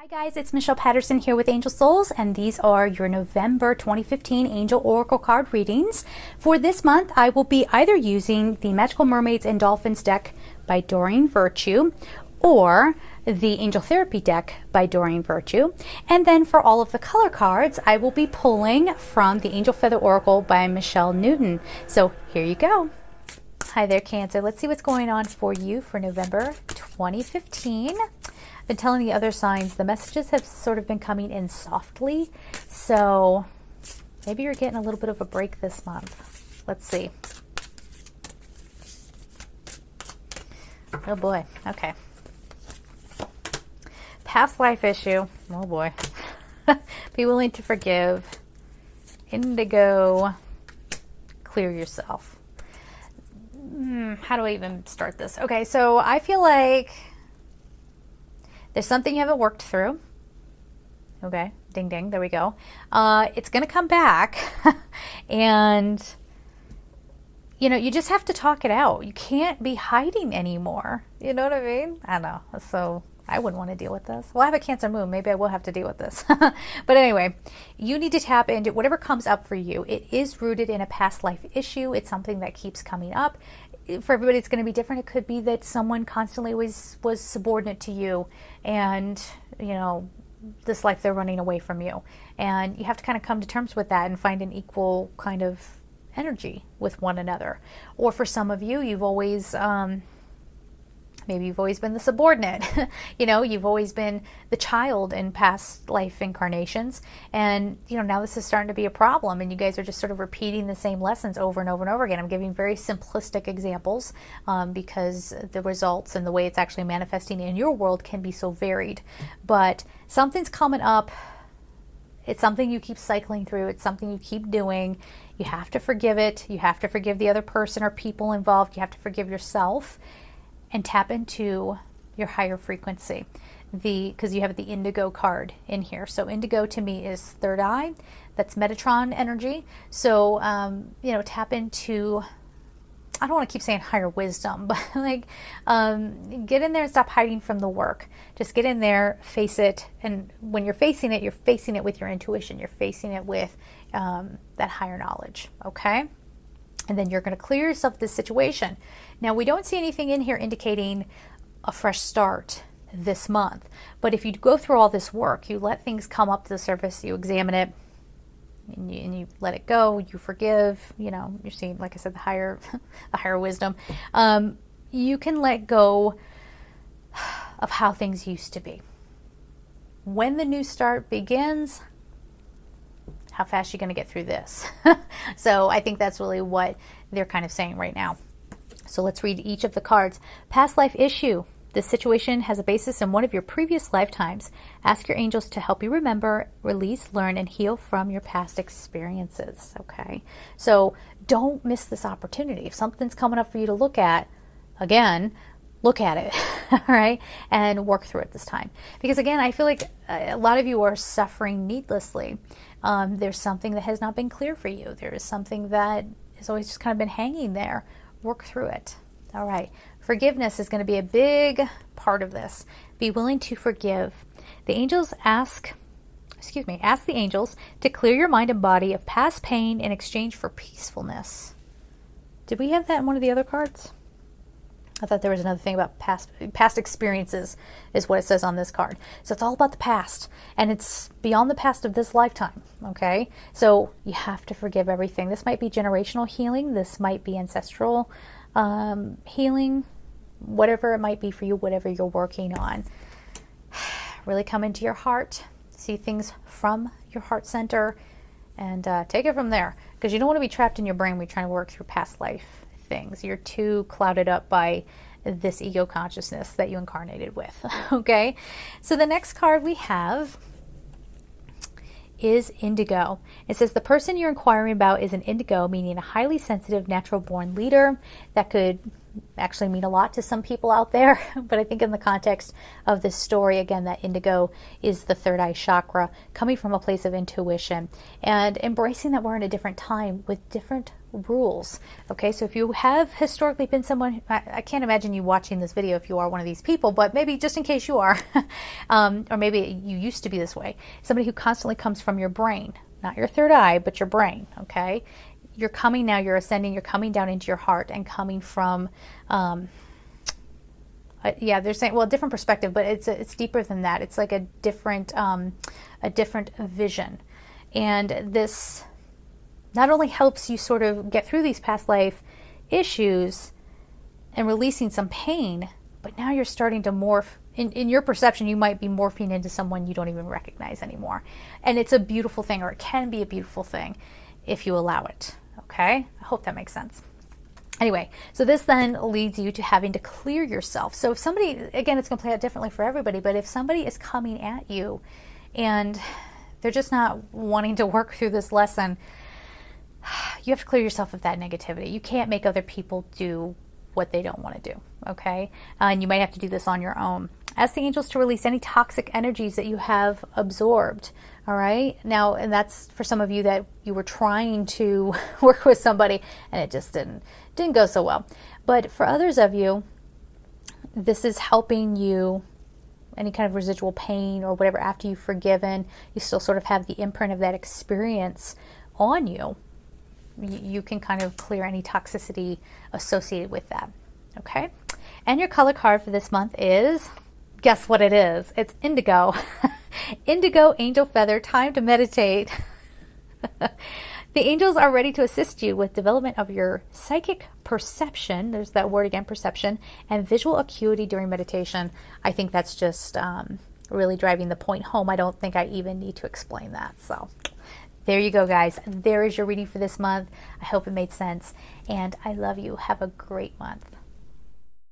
Hi guys, it's Michelle Patterson here with Angel Souls, and these are your November 2015 Angel Oracle card readings. For this month, I will be either using the Magical Mermaids and Dolphins deck by Doreen Virtue or the Angel Therapy deck by Doreen Virtue. And then for all of the color cards, I will be pulling from the Angel Feather Oracle by Michelle Newton. So here you go. Hi there, Cancer. Let's see what's going on for you for November 2015. Been telling the other signs the messages have sort of been coming in softly, so maybe you're getting a little bit of a break this month. Let's see. Oh boy. Okay. Past life issue. Oh boy. Be willing to forgive. Indigo. Clear yourself. How do I even start this? Okay, so I feel like there's something you haven't worked through. Okay, ding ding, there we go. It's going to come back and you just have to talk it out. You can't be hiding anymore. You know what I mean? I know. So I wouldn't want to deal with this. Well, I have a Cancer moon. Maybe I will have to deal with this. But anyway, you need to tap into whatever comes up for you. It is rooted in a past life issue. It's something that keeps coming up. For everybody, it's going to be different. It could be that someone constantly was subordinate to you, and this life they're running away from you, and you have to kind of come to terms with that and find an equal kind of energy with one another. Or for some of you, you've always maybe you've always been the subordinate. You've always been the child in past life incarnations, and now this is starting to be a problem, and you guys are just sort of repeating the same lessons over and over and over again. I'm giving very simplistic examples because the results and the way it's actually manifesting in your world can be so varied. But something's coming up. It's something you keep cycling through. It's something you keep doing. You have to forgive it. You have to forgive the other person or people involved. You have to forgive yourself and tap into your higher frequency. Because you have the indigo card in here. So indigo to me is third eye. That's Metatron energy. So, tap into, I don't want to keep saying higher wisdom, but get in there and stop hiding from the work. Just get in there, face it. And when you're facing it with your intuition. You're facing it with that higher knowledge. Okay? And then you're going to clear yourself of this situation. Now, we don't see anything in here indicating a fresh start this month. But if you go through all this work, you let things come up to the surface, you examine it, and you let it go, you forgive, you're seeing, like I said, the higher wisdom. You can let go of how things used to be. When the new start begins, how fast are you going to get through this? So I think that's really what they're kind of saying right now. So let's read each of the cards. Past life issue. This situation has a basis in one of your previous lifetimes. Ask your angels to help you remember, release, learn, and heal from your past experiences. Okay? So don't miss this opportunity. If something's coming up for you to look at, again, look at it, all right, and work through it this time. Because again, I feel like a lot of you are suffering needlessly. There's something that has not been clear for you. There is something that has always just kind of been hanging there. Work through it. All right. Forgiveness is going to be a big part of this. Be willing to forgive. The angels ask the angels to clear your mind and body of past pain in exchange for peacefulness. Did we have that in one of the other cards? I thought there was another thing about past experiences is what it says on this card. So it's all about the past, and it's beyond the past of this lifetime, okay? So you have to forgive everything. This might be generational healing. This might be ancestral healing, whatever it might be for you, whatever you're working on. Really come into your heart, see things from your heart center, and take it from there. Because you don't want to be trapped in your brain when you're trying to work through past life things. You're too clouded up by this ego consciousness that you incarnated with. Okay, so the next card we have is indigo. It says the person you're inquiring about is an indigo, meaning a highly sensitive natural born leader. That could actually mean a lot to some people out there, but I think in the context of this story, again, that indigo is the third eye chakra, coming from a place of intuition and embracing that we're in a different time with different rules. Okay, so if you have historically been someone, I can't imagine you watching this video if you are one of these people, but maybe just in case you are, or maybe you used to be this way, somebody who constantly comes from your brain, not your third eye, but your brain. Okay, you're coming now, you're ascending, you're coming down into your heart and coming from, yeah, they're saying, well, a different perspective, but it's deeper than that. It's like a different vision. And this not only helps you sort of get through these past life issues and releasing some pain, but now you're starting to morph. In your perception, you might be morphing into someone you don't even recognize anymore. And it's a beautiful thing, or it can be a beautiful thing if you allow it. Okay? I hope that makes sense. Anyway, so this then leads you to having to clear yourself. So if somebody, again, it's going to play out differently for everybody, but if somebody is coming at you and they're just not wanting to work through this lesson, you have to clear yourself of that negativity. You can't make other people do what they don't want to do, okay? And you might have to do this on your own. Ask the angels to release any toxic energies that you have absorbed, all right? Now, and that's for some of you that you were trying to work with somebody and it just didn't go so well. But for others of you, this is helping you, any kind of residual pain or whatever, after you've forgiven, you still sort of have the imprint of that experience on you. You can kind of clear any toxicity associated with that, okay? And your color card for this month is, guess what it is? It's indigo. Indigo angel feather, time to meditate. The angels are ready to assist you with development of your psychic perception. There's that word again, perception, and visual acuity during meditation. I think that's just really driving the point home. I don't think I even need to explain that. So there you go, guys. There is your reading for this month. I hope it made sense, and I love you. Have a great month.